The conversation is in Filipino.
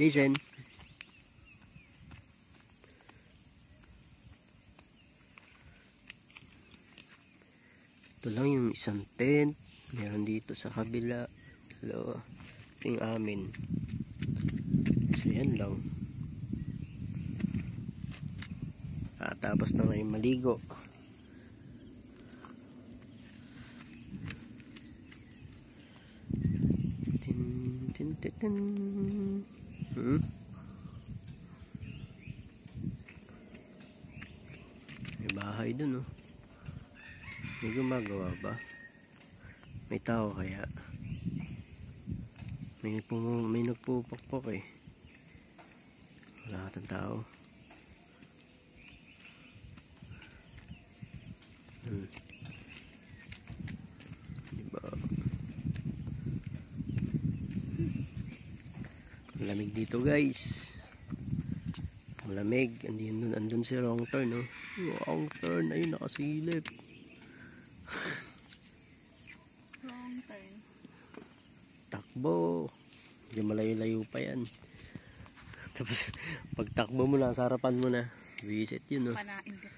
Jason. Ito lang yung isang tent. Meron dito sa kabila. Hello. Ito yung amin. So yan lang. Tapos na ngayon maligo. May bahay dun, oh. May gumagawa ba? May tao kaya? May nagpupukpok eh. Wala katang tao. Diba? Malamig dito guys. Malamig. Andun si Wrong Turn, oh. Wrong Turn. Ayun, nakasilip. Wrong Turn. Takbo. Hindi malayo-layo pa yan. Tapos pag takbo mo na, sa harapan mo na. Visit yun, oh. Panain ka.